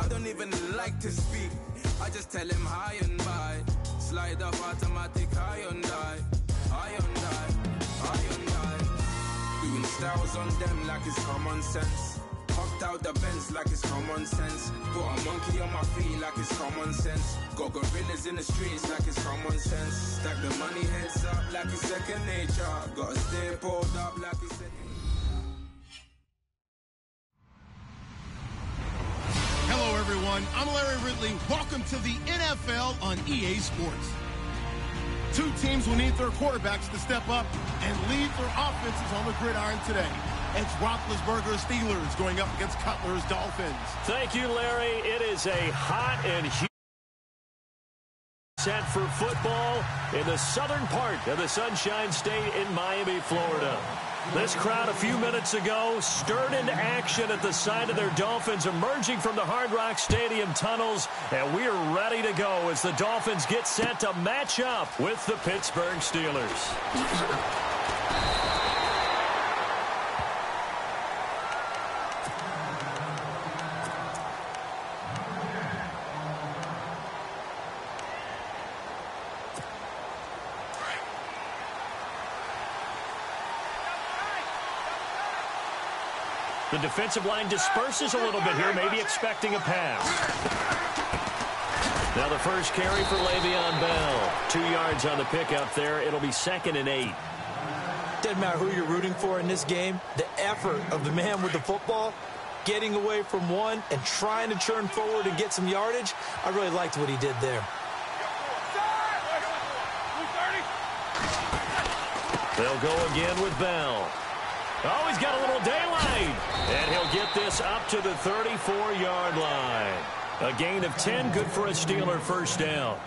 I don't even like to speak. I just tell him hi and bye. Slide off automatic, high on die. High on die, high on die. Doing styles on them like it's common sense. Hopped out the Benz like it's common sense. Put a monkey on my feet like it's common sense. Got gorillas in the streets like it's common sense. Stack the money heads up like it's second nature. Gotta stay pulled up like it's second. Hello, everyone. I'm Larry Ridley. Welcome to the NFL on EA Sports. Two teams will need their quarterbacks to step up and lead their offenses on the gridiron today. It's Roethlisberger's Steelers going up against Cutler's Dolphins. Thank you, Larry. It is a hot and humid set for football in the southern part of the Sunshine State in Miami, Florida. This crowd a few minutes ago stirred into action at the side of their Dolphins emerging from the Hard Rock Stadium tunnels, and we are ready to go as the Dolphins get set to match up with the Pittsburgh Steelers. The defensive line disperses a little bit here, maybe expecting a pass. Now the first carry for Le'Veon Bell. 2 yards on the pickup there. It'll be 2nd and 8. Doesn't matter who you're rooting for in this game. The effort of the man with the football, getting away from one and trying to turn forward and get some yardage, I really liked what he did there. They'll go again with Bell. Oh, he's got a little daylight. And he'll get this up to the 34-yard line. A gain of 10, good for a Steeler first down.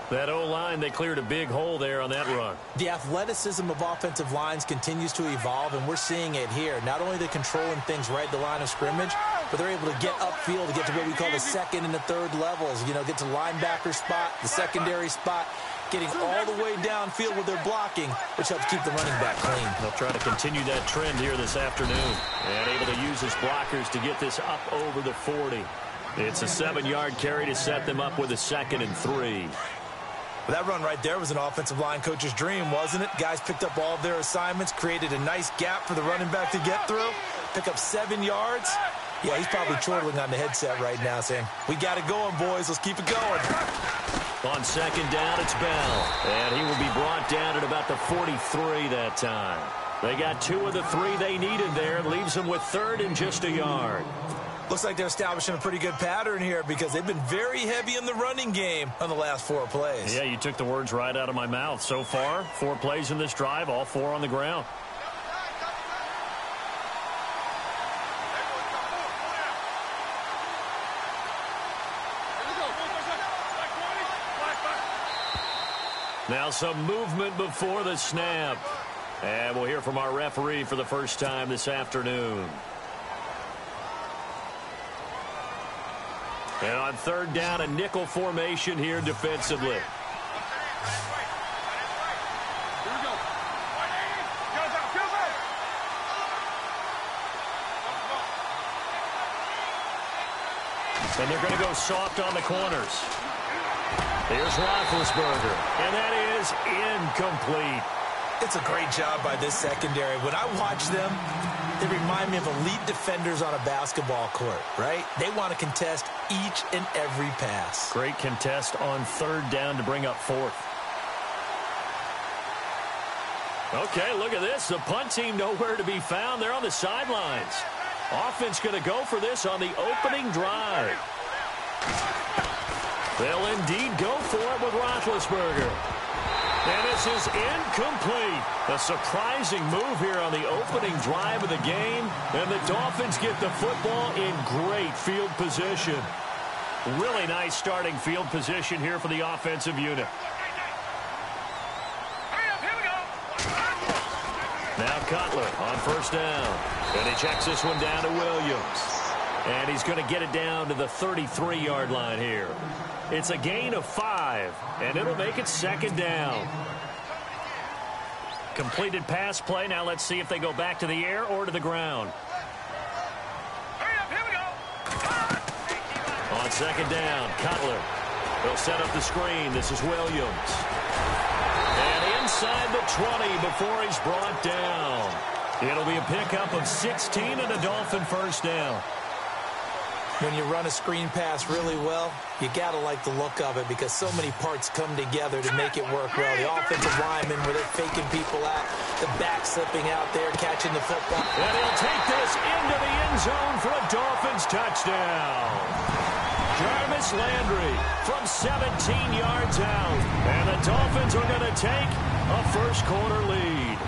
That O-line, they cleared a big hole there on that run. The athleticism of offensive lines continues to evolve, and we're seeing it here. Not only are they controlling things right at the line of scrimmage, but they're able to get upfield to get to what we call the second and the third levels. You know, get to linebacker spot, the secondary spot, getting all the way downfield with their blocking, which helps keep the running back clean. They'll try to continue that trend here this afternoon. And able to use his blockers to get this up over the 40. It's a 7-yard carry to set them up with a 2nd and 3. Well, that run right there was an offensive line coach's dream, wasn't it? Guys picked up all of their assignments, created a nice gap for the running back to get through, pick up 7 yards. Yeah, he's probably chortling on the headset right now saying, we got it going, boys. Let's keep it going. On 2nd down, it's Bell. And he will be brought down at about the 43 that time. They got 2 of the 3 they needed there. Leaves them with 3rd and just a yard. Looks like they're establishing a pretty good pattern here because they've been very heavy in the running game on the last 4 plays. Yeah, you took the words right out of my mouth. So far, 4 plays in this drive, all 4 on the ground. Now some movement before the snap. And we'll hear from our referee for the first time this afternoon. And on 3rd down, a nickel formation here defensively. And they're going to go soft on the corners. Here's Roethlisberger, and that is incomplete. It's a great job by this secondary. When I watch them, they remind me of elite defenders on a basketball court, right? They want to contest each and every pass. Great contest on 3rd down to bring up 4th. Okay, look at this. The punt team nowhere to be found. They're on the sidelines. Offense going to go for this on the opening drive. They'll indeed go for it with Roethlisberger. And this is incomplete. A surprising move here on the opening drive of the game. And the Dolphins get the football in great field position. Really nice starting field position here for the offensive unit. Now Cutler on 1st down. And he checks this one down to Williams. And he's going to get it down to the 33-yard line here. It's a gain of 5, and it'll make it 2nd down. Completed pass play. Now let's see if they go back to the air or to the ground. second down. Cutler. They'll set up the screen. This is Williams. And inside the 20 before he's brought down. It'll be a pickup of 16 and a Dolphin first down. When you run a screen pass really well, you got to like the look of it because so many parts come together to make it work well. The offensive linemen where they're faking people out, the back slipping out there, catching the football. And he'll take this into the end zone for a Dolphins touchdown. Jarvis Landry from 17 yards out. And the Dolphins are going to take a first quarter lead.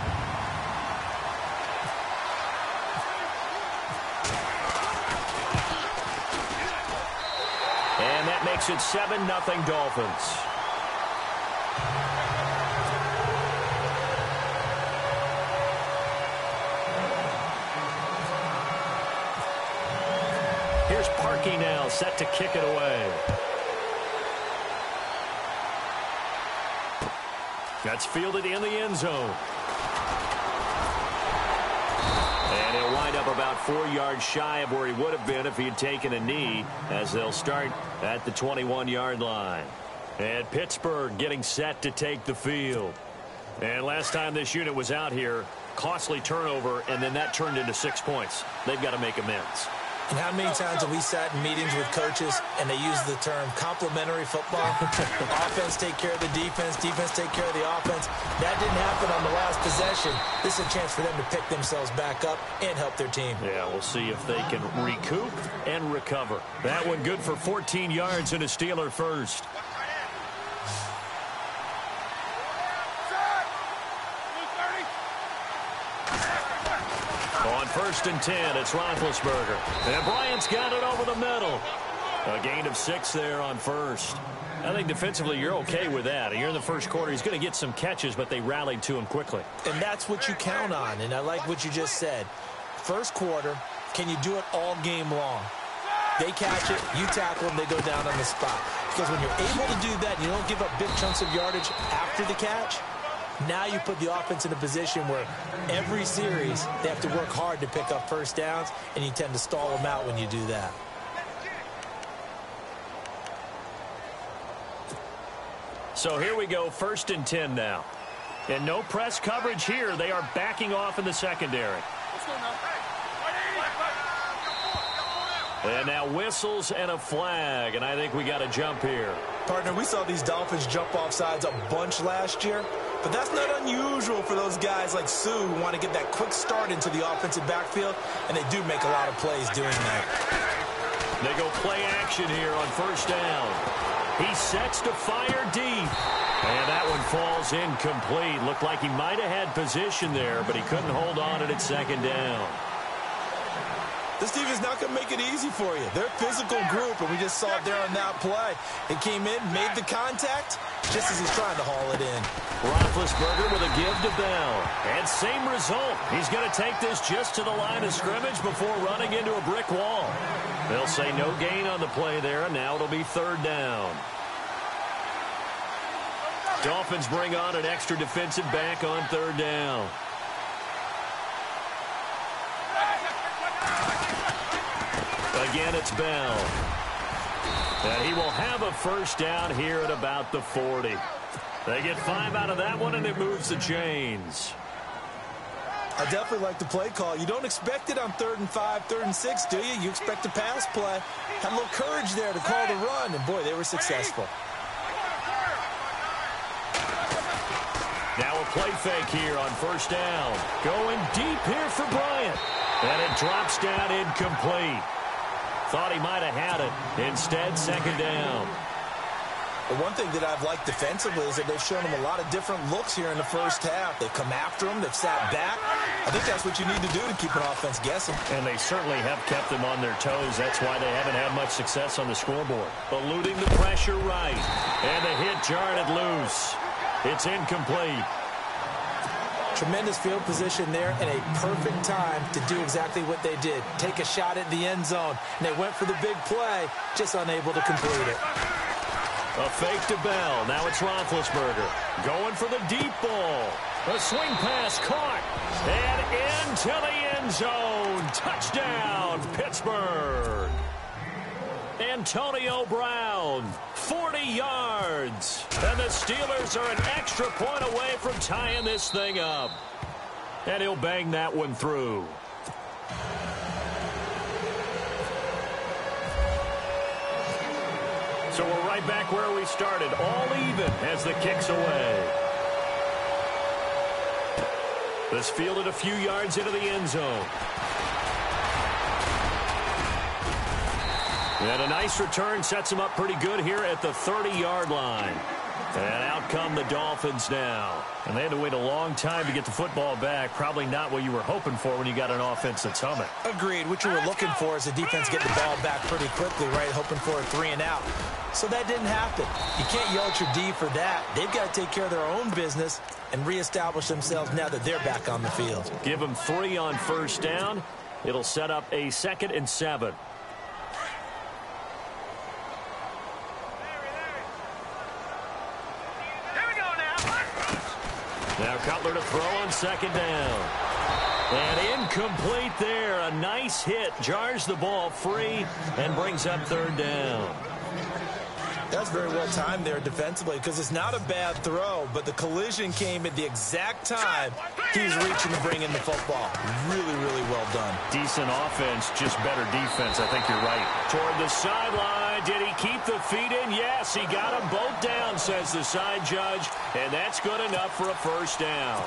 And that makes it 7-0 Dolphins. Here's Parkey now, set to kick it away. That's fielded in the end zone. And he'll wind up about 4 yards shy of where he would have been if he had taken a knee, as they'll start at the 21-yard line. And Pittsburgh getting set to take the field. And last time this unit was out here, costly turnover, and then that turned into 6 points. They've got to make amends. And how many times have we sat in meetings with coaches and they use the term complementary football? Offense take care of the defense, defense take care of the offense. That didn't happen on the last possession. This is a chance for them to pick themselves back up and help their team. Yeah, we'll see if they can recoup and recover. That one good for 14 yards and a Steeler first. On 1st and 10, it's Roethlisberger. And Bryant's got it over the middle. A gain of 6 there on first. I think defensively you're okay with that. You're in the first quarter. He's going to get some catches, but they rallied to him quickly. And that's what you count on, and I like what you just said. First quarter, can you do it all game long? They catch it, you tackle them, they go down on the spot. Because when you're able to do that, you don't give up big chunks of yardage after the catch. Now you put the offense in a position where every series they have to work hard to pick up first downs, and you tend to stall them out when you do that. So here we go, 1st and 10 now. And no press coverage here. They are backing off in the secondary. And now whistles and a flag, and I think we got a jump here. Partner, we saw these Dolphins jump off sides a bunch last year, but that's not unusual for those guys like Sue who want to get that quick start into the offensive backfield, and they do make a lot of plays doing that. They go play action here on 1st down. He sets to fire deep, and that one falls incomplete. Looked like he might have had position there, but he couldn't hold on at 2nd down. This team is not going to make it easy for you. They're a physical group, and we just saw it there on that play. It came in, made the contact, just as he's trying to haul it in. Roethlisberger with a give to Bell. And same result. He's going to take this just to the line of scrimmage before running into a brick wall. They'll say no gain on the play there, and now it'll be 3rd down. Dolphins bring on an extra defensive back on 3rd down. Again, it's Bell. And he will have a first down here at about the 40. They get 5 out of that one, and it moves the chains. I definitely like the play call. You don't expect it on 3rd and 5, 3rd and 6, do you? You expect a pass play. Had a little courage there to call the run, and boy, they were successful. Now a play fake here on 1st down. Going deep here for Bryant. And it drops down incomplete. Thought he might have had it. Instead, 2nd down. Well, one thing that I've liked defensively is that they've shown him a lot of different looks here in the first half. They've come after him. They've sat back. I think that's what you need to do to keep an offense guessing. And they certainly have kept them on their toes. That's why they haven't had much success on the scoreboard. Eluding the pressure right. And the hit jarred it loose. It's incomplete. Tremendous field position there and a perfect time to do exactly what they did. Take a shot at the end zone. And they went for the big play, just unable to complete it. A fake to Bell. Now it's Roethlisberger. Going for the deep ball. A swing pass caught. And into the end zone. Touchdown, Pittsburgh. Antonio Brown, 40 yards. And the Steelers are an extra point away from tying this thing up. And he'll bang that one through. So we're right back where we started, all even as the kick's away. This fielded a few yards into the end zone. And a nice return sets him up pretty good here at the 30-yard line. And out come the Dolphins now. And they had to wait a long time to get the football back. Probably not what you were hoping for when you got an offense that's humming. Agreed. What you were looking for is the defense get the ball back pretty quickly, right? Hoping for a 3-and-out. So that didn't happen. You can't yell at your D for that. They've got to take care of their own business and reestablish themselves now that they're back on the field. Give them 3 on first down. It'll set up a 2nd and 7. Now Cutler to throw on 2nd down. And incomplete there. A nice hit. Jars the ball free and brings up 3rd down. That's very well timed there defensively because it's not a bad throw, but the collision came at the exact time he was reaching to bring in the football. Really, really well done. Decent offense, just better defense. I think you're right. Toward the sideline. Did he keep the feet in? Yes, he got them both down, says the side judge, and that's good enough for a 1st down.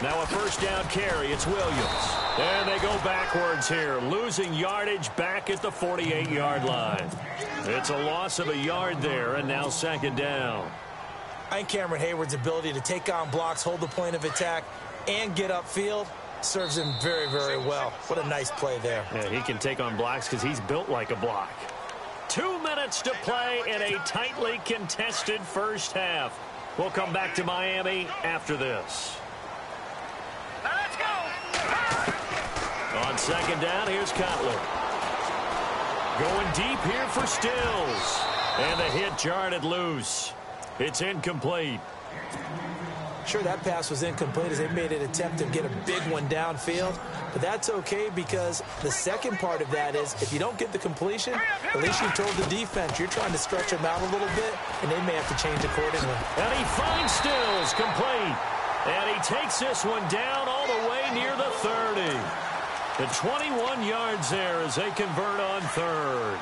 Now a 1st down carry. It's Williams. And they go backwards here, losing yardage back at the 48-yard line. It's a loss of a yard there, and now 2nd down. I think Cameron Hayward's ability to take on blocks, hold the point of attack, and get upfield serves him very, very well. What a nice play there. Yeah, he can take on blocks because he's built like a block. 2 minutes to play in a tightly contested first half. We'll come back to Miami after this. Let's go. On 2nd down, here's Cutler. Going deep here for Stills. And the hit jarred it loose. It's incomplete. Sure, that pass was incomplete as they made an attempt to get a big one downfield. But that's okay because the second part of that is if you don't get the completion, at least you told the defense you're trying to stretch them out a little bit, and they may have to change accordingly. And he finds Stills, complete. And he takes this one down all the way near the 30. The 21 yards there as they convert on 3rd.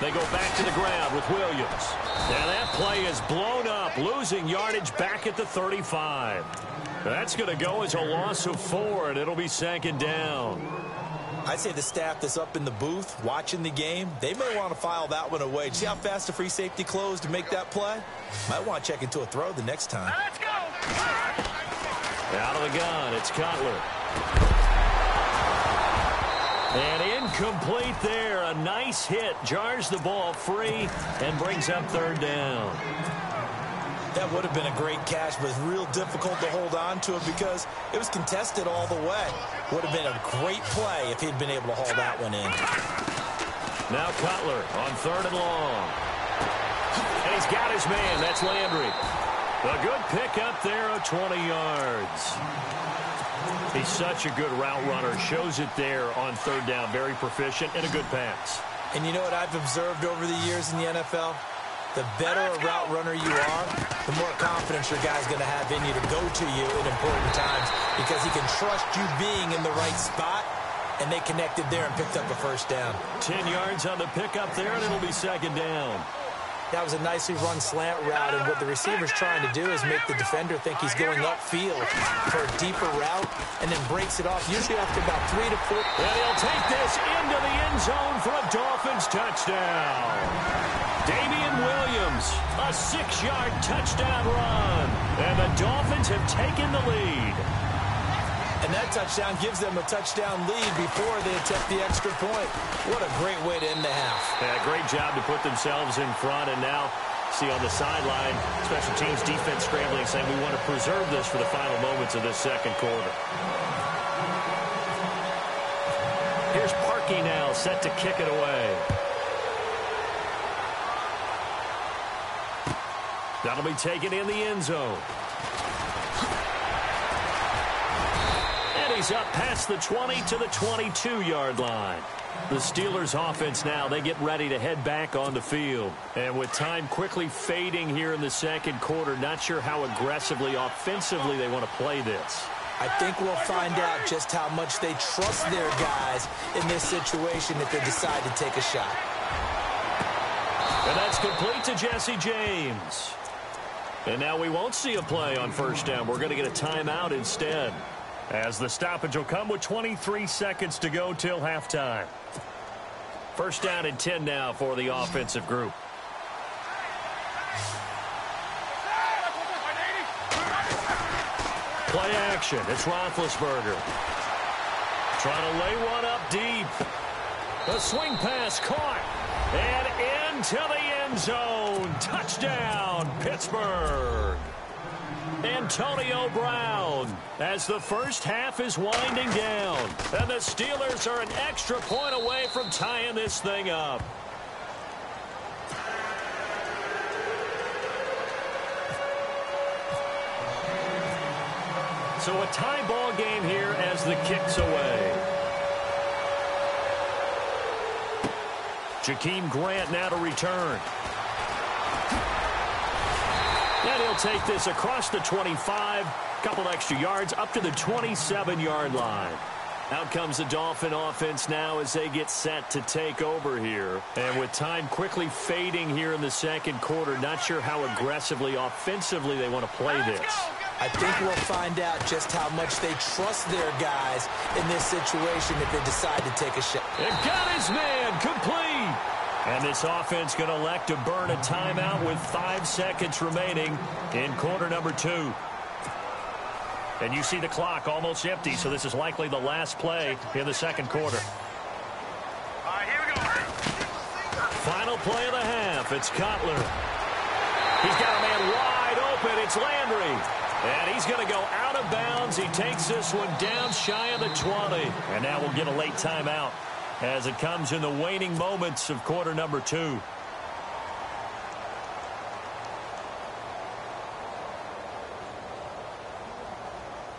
They go back to the ground with Williams. And that play is blown up, losing yardage back at the 35. That's going to go as a loss of 4, and it'll be 2nd down. I'd say the staff that's up in the booth watching the game, they may want to file that one away. See how fast the free safety closed to make that play? Might want to check into a throw the next time. Let's go. Out of the gun, it's Cutler. And incomplete there. A nice hit. Jars the ball free and brings up 3rd down. That would have been a great catch, but it's real difficult to hold on to it because it was contested all the way. Would have been a great play if he'd been able to haul that one in. Now Cutler on 3rd and long. And he's got his man. That's Landry. A good pickup there of 20 yards. He's such a good route runner. Shows it there on 3rd down. Very proficient and a good pass. And you know what I've observed over the years in the NFL? The better a route runner you are, the more confidence your guy's going to have in you to go to you in important times because he can trust you being in the right spot, and they connected there and picked up a 1st down. 10 yards on the pickup there, and it'll be 2nd down. That was a nicely run slant route, and what the receiver's trying to do is make the defender think he's going upfield for a deeper route and then breaks it off, usually after about 3 to 4. And he'll take this into the end zone for a Dolphins touchdown. Damian Williams, a 6-yard touchdown run. And the Dolphins have taken the lead. And that touchdown gives them a touchdown lead before they attempt the extra point. What a great way to end the half. Yeah, great job to put themselves in front. And now, see on the sideline, special teams defense scrambling, saying we want to preserve this for the final moments of this 2nd quarter. Here's Parkey now, set to kick it away. That'll be taken in the end zone. And he's up past the 20 to the 22-yard line. The Steelers offense now, they get ready to head back on the field. And with time quickly fading here in the second quarter, not sure how aggressively, offensively they want to play this. I think we'll find out just how much they trust their guys in this situation if they decide to take a shot. And that's complete to Jesse James. And now we won't see a play on first down. We're going to get a timeout instead, as the stoppage will come with 23 seconds to go till halftime. First down and 10 now for the offensive group. Play action. It's Roethlisberger. Trying to lay one up deep. The swing pass caught. And into the end zone. Touchdown, Pittsburgh. Antonio Brown, as the first half is winding down. And the Steelers are an extra point away from tying this thing up. So a tie ball game here as the kick's away. Jakeem Grant now to return. And he'll take this across the 25, couple extra yards up to the 27-yard line. Out comes the Dolphin offense now as they get set to take over here. And with time quickly fading here in the second quarter, not sure how aggressively, offensively they want to play this. I think we'll find out just how much they trust their guys in this situation if they decide to take a shot. It got his man complete. And this offense going to elect to burn a timeout with 5 seconds remaining in quarter number 2. And you see the clock almost empty, so this is likely the last play in the second quarter. All right, here we go. Final play of the half. It's Cutler. He's got a man wide open. It's Landry. And he's going to go out of bounds. He takes this one down shy of the 20. And now we'll get a late timeout as it comes in the waning moments of quarter number 2.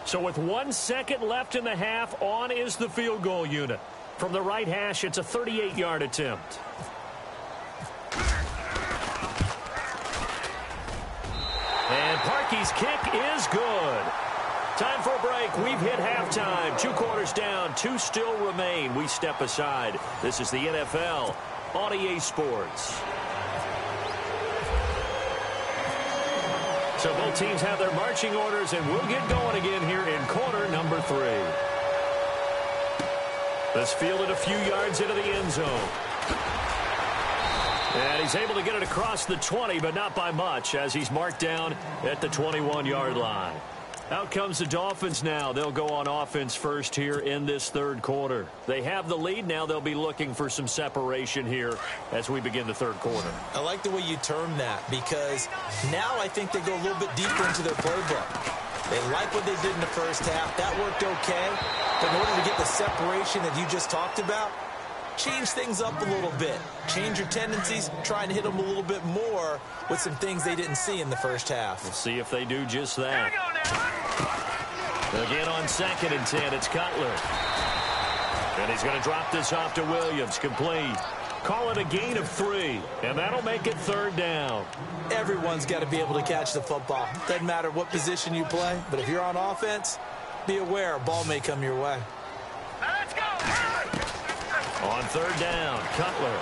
So with 1 second left in the half, on is the field goal unit. From the right hash, it's a 38-yard attempt. And Parkey's kick is good. Time for a break. We've hit halftime. 2 quarters down. 2 still remain. We step aside. This is the NFL on EA Sports. So both teams have their marching orders, and we'll get going again here in quarter number 3. This fielded a few yards into the end zone. And he's able to get it across the 20, but not by much, as he's marked down at the 21-yard line. Out comes the Dolphins now. They'll go on offense first here in this third quarter. They have the lead. Now they'll be looking for some separation here as we begin the third quarter. I like the way you term that, because now I think they go a little bit deeper into their playbook. They like what they did in the first half. That worked okay. But in order to get the separation that you just talked about, change things up a little bit. Change your tendencies, try and hit them a little bit more with some things they didn't see in the first half. We'll see if they do just that. Again on 2nd and 10, it's Cutler. And he's going to drop this off to Williams, complete. Call it a gain of 3, and that'll make it 3rd down. Everyone's got to be able to catch the football. Doesn't matter what position you play, but if you're on offense, be aware a ball may come your way. Let's go. On 3rd down, Cutler.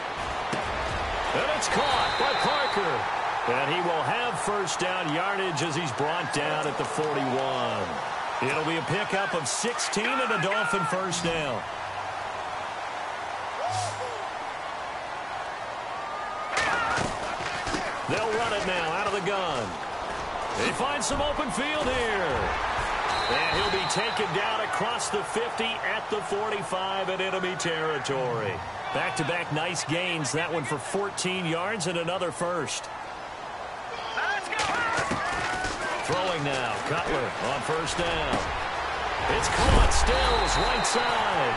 And it's caught by Parker. And he will have first down yardage as he's brought down at the 41. It'll be a pickup of 16 and a Dolphin first down. They'll run it now out of the gun. They find some open field here. And he'll be taken down across the 50 at the 45 in enemy territory. Back-to-back nice gains. That one for 14 yards and another first. Throwing now, Cutler on first down. It's caught, Stills, right side.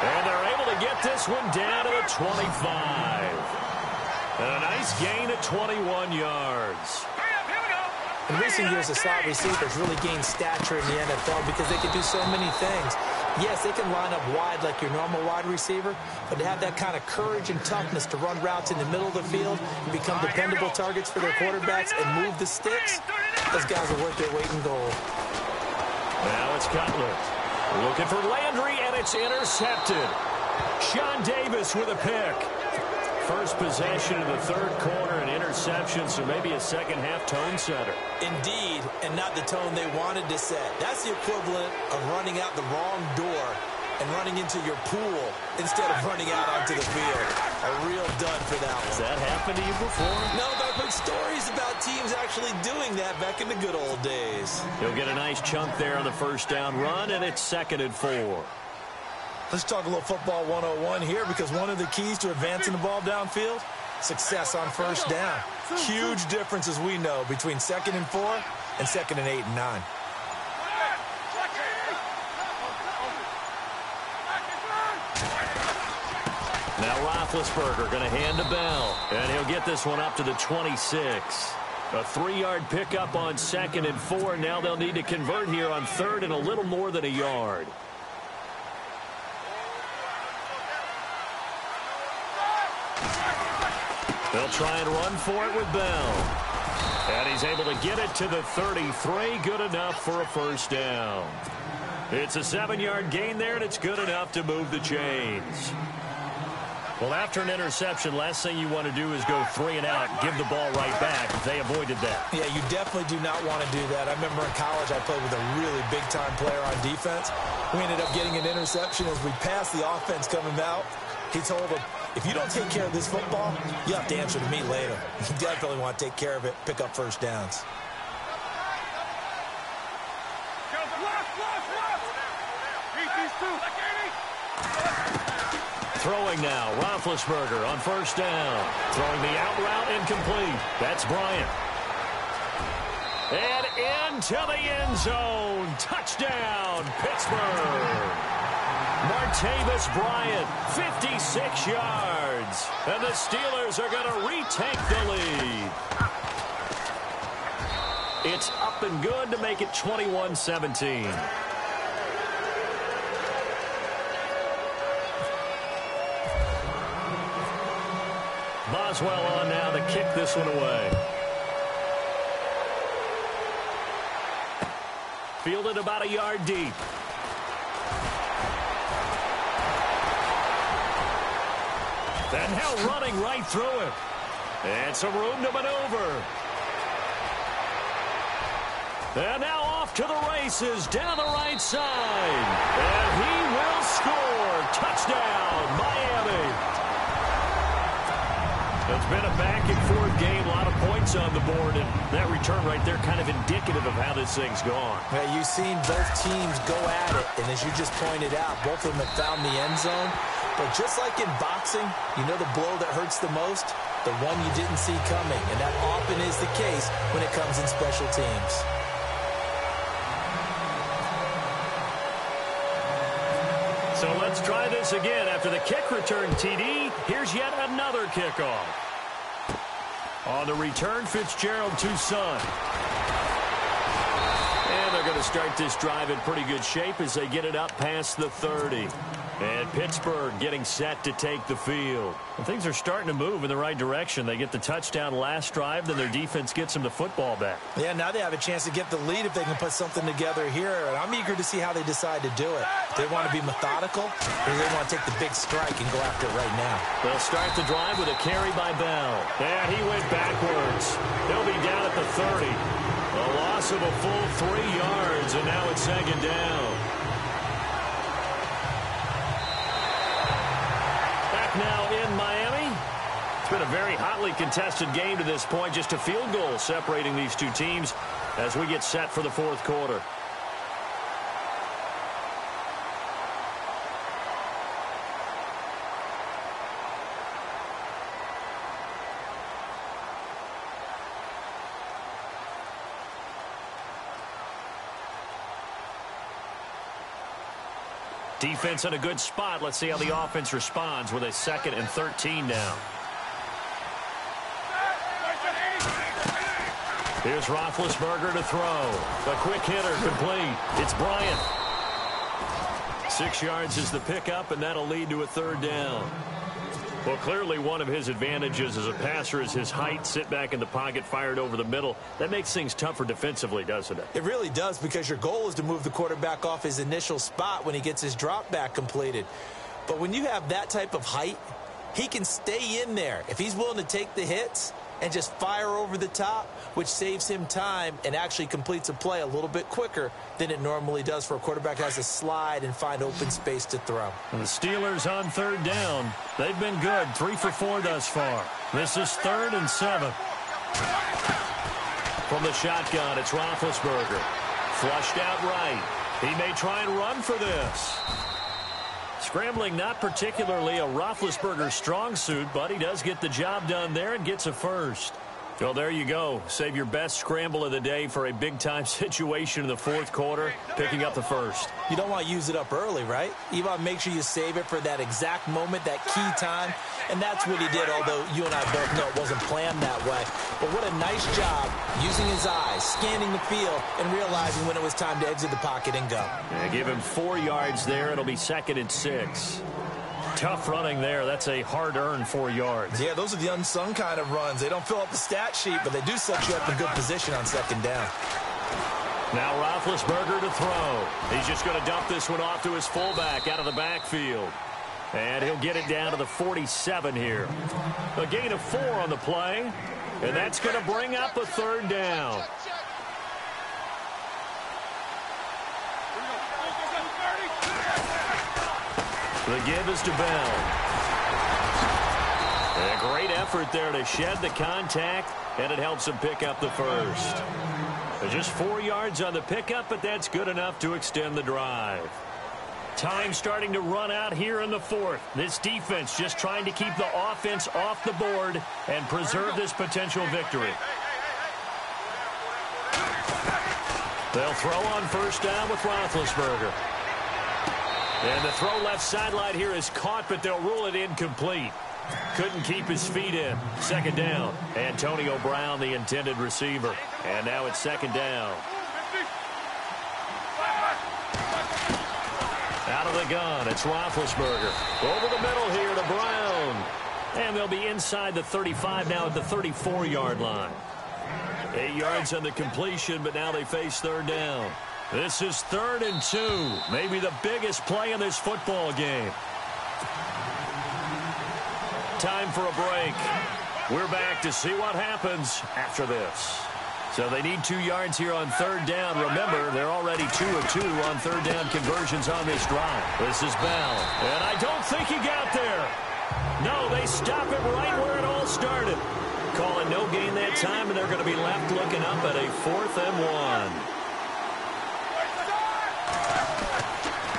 And they're able to get this one down to the 25. And a nice gain at 21 yards. Hurry up, here we In recent years, the slot receivers really gained stature in the NFL because they can do so many things. Yes, they can line up wide like your normal wide receiver, but to have that kind of courage and toughness to run routes in the middle of the field and become dependable targets for their quarterbacks and move the sticks, those guys are worth their weight in gold. Now it's Cutler. Looking for Landry, and it's intercepted. Sean Davis with a pick. First possession in the third quarter, an interception, so maybe a second-half tone setter. Indeed, and not the tone they wanted to set. That's the equivalent of running out the wrong door and running into your pool instead of running out onto the field. A real dud for that one. Has that happened to you before? No, but I've heard stories about teams actually doing that back in the good old days. He'll get a nice chunk there on the first down run, and it's 2nd and 4. Let's talk a little football 101 here, because one of the keys to advancing the ball downfield, success on first down. Huge difference, as we know, between 2nd and 4 and 2nd and 8 and 9. Now Roethlisberger going to hand to Bell, and he'll get this one up to the 26. A 3-yard pickup on 2nd and 4. Now they'll need to convert here on 3rd and a little more than a yard. They'll try and run for it with Bell. And he's able to get it to the 33. Good enough for a first down. It's a 7-yard gain there, and it's good enough to move the chains. Well, after an interception, last thing you want to do is go 3 and out, give the ball right back. They avoided that. Yeah, you definitely do not want to do that. I remember in college I played with a really big-time player on defense. We ended up getting an interception as we passed the offense coming out. He told him, if you don't take care of this football, you have to answer to me later. You definitely want to take care of it, pick up first downs. Throwing now, Roethlisberger on first down. Throwing the out route incomplete. That's Bryant. And into the end zone. Touchdown, Pittsburgh. Martavis Bryant, 56 yards. And the Steelers are going to retake the lead. It's up and good to make it 21-17. Boswell on now to kick this one away. Fielded about a yard deep. And now running right through it. And some room to maneuver. And now off to the races down the right side. And he will score. Touchdown, Miami. It's been a back-and-forth game, a lot of points on the board, and that return right there kind of indicative of how this thing's gone. Yeah, you've seen both teams go at it, and as you just pointed out, both of them have found the end zone. But just like in boxing, you know the blow that hurts the most? The one you didn't see coming, and that often is the case when it comes in special teams. So let's try this again. After the kick return TD, here's yet another kickoff. On the return, Fitzgerald to Son. And they're going to start this drive in pretty good shape as they get it up past the 30. And Pittsburgh getting set to take the field. And things are starting to move in the right direction. They get the touchdown last drive, then their defense gets them the football back. Yeah, now they have a chance to get the lead if they can put something together here. And I'm eager to see how they decide to do it. They want to be methodical, or they want to take the big strike and go after it right now. They'll start the drive with a carry by Bell. And he went backwards. He'll be down at the 30. A loss of a full 3 yards, and now it's 2nd down. Now in Miami. It's been a very hotly contested game to this point. Just a field goal separating these two teams as we get set for the fourth quarter. Defense in a good spot. Let's see how the offense responds with a 2nd and 13 now. Here's Roethlisberger to throw. A quick hitter complete. It's Bryant. 6 yards is the pickup, and that'll lead to a third down. Well, clearly one of his advantages as a passer is his height. Sit back in the pocket, fired over the middle. That makes things tougher defensively, doesn't it? It really does, because your goal is to move the quarterback off his initial spot when he gets his drop back completed. But when you have that type of height, he can stay in there. If he's willing to take the hits and just fire over the top, which saves him time and actually completes a play a little bit quicker than it normally does for a quarterback who has to slide and find open space to throw. And the Steelers on third down. They've been good, 3 for 4 thus far. This is 3rd and 7. From the shotgun, it's Roethlisberger. Flushed out right. He may try and run for this. Scrambling not particularly a Roethlisberger strong suit, but he does get the job done there and gets a first. Well, there you go. Save your best scramble of the day for a big-time situation in the 4th quarter, picking up the first. You don't want to use it up early, right? You want to make sure you save it for that exact moment, that key time, and that's what he did, although you and I both know it wasn't planned that way. But what a nice job using his eyes, scanning the field, and realizing when it was time to exit the pocket and go. Yeah, give him 4 yards there. It'll be 2nd and 6. Tough running there. That's a hard-earned 4 yards. Yeah, those are the unsung kind of runs. They don't fill up the stat sheet, but they do set you up in good position on 2nd down. Now Roethlisberger to throw. He's just going to dump this one off to his fullback out of the backfield. And he'll get it down to the 47 here. A gain of 4 on the play. And that's going to bring up a 3rd down. The give is to Bell. A great effort there to shed the contact, and it helps him pick up the first. Just 4 yards on the pickup, but that's good enough to extend the drive. Time starting to run out here in the 4th. This defense just trying to keep the offense off the board and preserve this potential victory. They'll throw on 1st down with Roethlisberger. And the throw left sideline here is caught, but they'll rule it incomplete. Couldn't keep his feet in. 2nd down. Antonio Brown, the intended receiver. And now it's 2nd down. Out of the gun, it's Roethlisberger. Over the middle here to Brown. And they'll be inside the 35 now at the 34-yard line. 8 yards on the completion, but now they face 3rd down. This is 3rd and 2. Maybe the biggest play in this football game. Time for a break. We're back to see what happens after this. So they need 2 yards here on 3rd down. Remember, they're already 2 of 2 on 3rd down conversions on this drive. This is Bell. And I don't think he got there. No, they stop it right where it all started. Calling no gain that time, and they're going to be left looking up at a 4th and 1.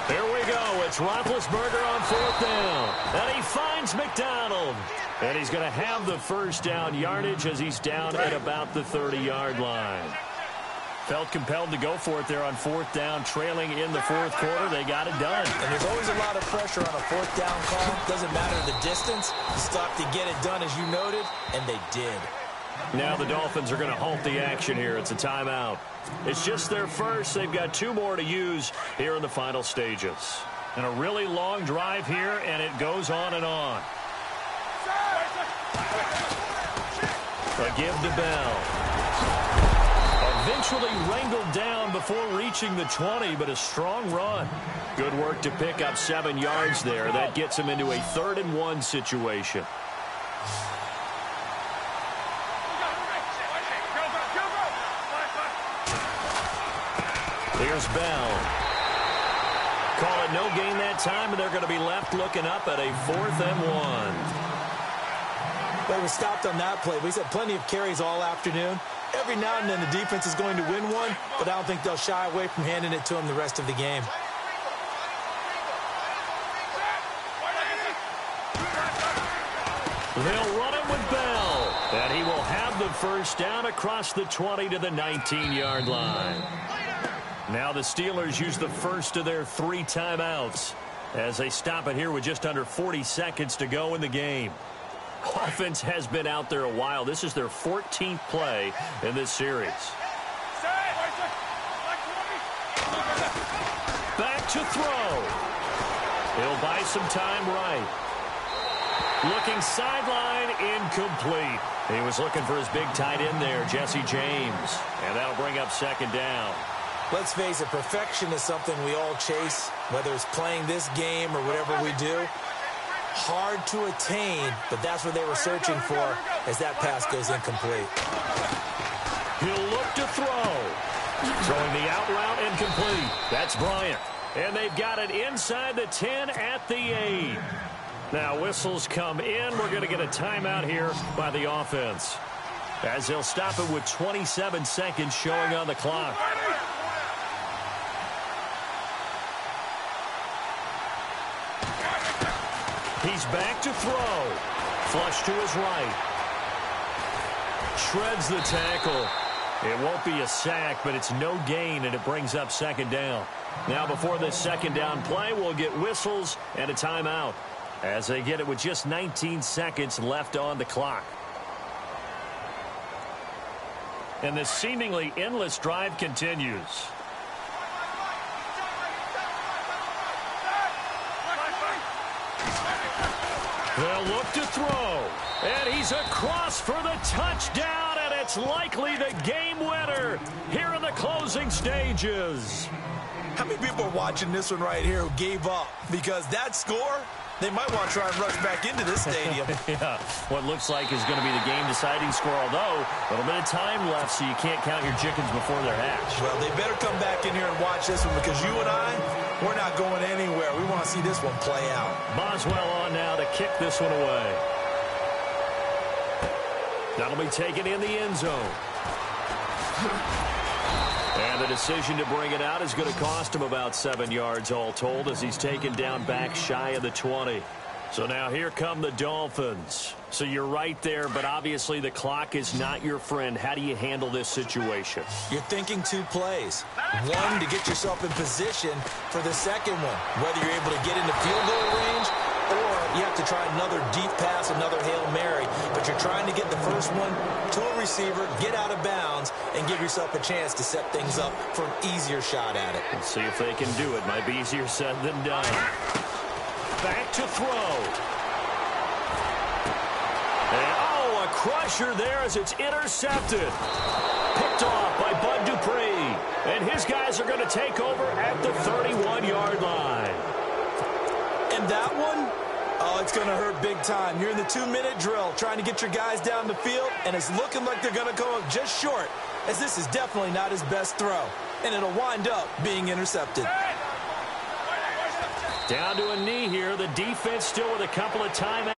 Here we go. It's Roethlisberger on 4th down. And he finds McDonald. And he's going to have the 1st down yardage as he's down at about the 30-yard line. Felt compelled to go for it there on 4th down, trailing in the 4th quarter. They got it done. And there's always a lot of pressure on a 4th down call. Doesn't matter the distance. You stop to get it done, as you noted, and they did. Now the Dolphins are going to halt the action here. It's a timeout. It's just their first. They've got 2 more to use here in the final stages. And a really long drive here, and it goes on and on. A give to Bell. Eventually wrangled down before reaching the 20, but a strong run. Good work to pick up 7 yards there. That gets him into a 3rd and 1 situation. Here's Bell. Call it no gain that time, and they're going to be left looking up at a 4th and 1. They were stopped on that play. We've had plenty of carries all afternoon. Every now and then the defense is going to win one, but I don't think they'll shy away from handing it to them the rest of the game. They'll run it with Bell, and he will have the 1st down across the 20 to the 19-yard line. Now the Steelers use the first of their 3 timeouts as they stop it here with just under 40 seconds to go in the game. Offense has been out there a while. This is their 14th play in this series. Back to throw. He'll buy some time right. Looking sideline, incomplete. He was looking for his big tight end there, Jesse James. And that'll bring up second down. Let's face it, perfection is something we all chase, whether it's playing this game or whatever we do. Hard to attain, but that's what they were searching for as that pass goes incomplete. He'll look to throw. Throwing the out route incomplete. That's Bryant. And they've got it inside the 10 at the 8. Now whistles come in. We're going to get a timeout here by the offense, as they'll stop it with 27 seconds showing on the clock. He's back to throw. Flush to his right. Shreds the tackle. It won't be a sack, but it's no gain, and it brings up second down. Now before this second down play, we'll get whistles and a timeout, as they get it with just 19 seconds left on the clock. And this seemingly endless drive continues. They'll look to throw, and he's across for the touchdown, and it's likely the game winner here in the closing stages. How many people are watching this one right here who gave up? Because that score, they might want to try and rush back into this stadium. Yeah, what looks like is going to be the game-deciding score, although a little bit of time left, so you can't count your chickens before they're hatched. Well, they better come back in here and watch this one, because you and I, we're not going anywhere. We want to see this one play out. Boswell on now to kick this one away. That'll be taken in the end zone. And the decision to bring it out is going to cost him about 7 yards all told, as he's taken down back shy of the 20. So now here come the Dolphins. So you're right there, but obviously the clock is not your friend. How do you handle this situation? You're thinking 2 plays. One, to get yourself in position for the second one, whether you're able to get into field goal range or you have to try another deep pass, another Hail Mary. But you're trying to get the first one to a receiver, get out of bounds, and give yourself a chance to set things up for an easier shot at it. Let's see if they can do it. Might be easier said than done. Back to throw. And, a crusher there as it's intercepted. Picked off by Bud Dupree. And his guys are going to take over at the 31-yard line. And that one, it's going to hurt big time. You're in the 2-minute drill trying to get your guys down the field, and it's looking like they're going to come up just short, as this is definitely not his best throw. And it'll wind up being intercepted. Down to a knee here. The defense still with a couple of timeouts.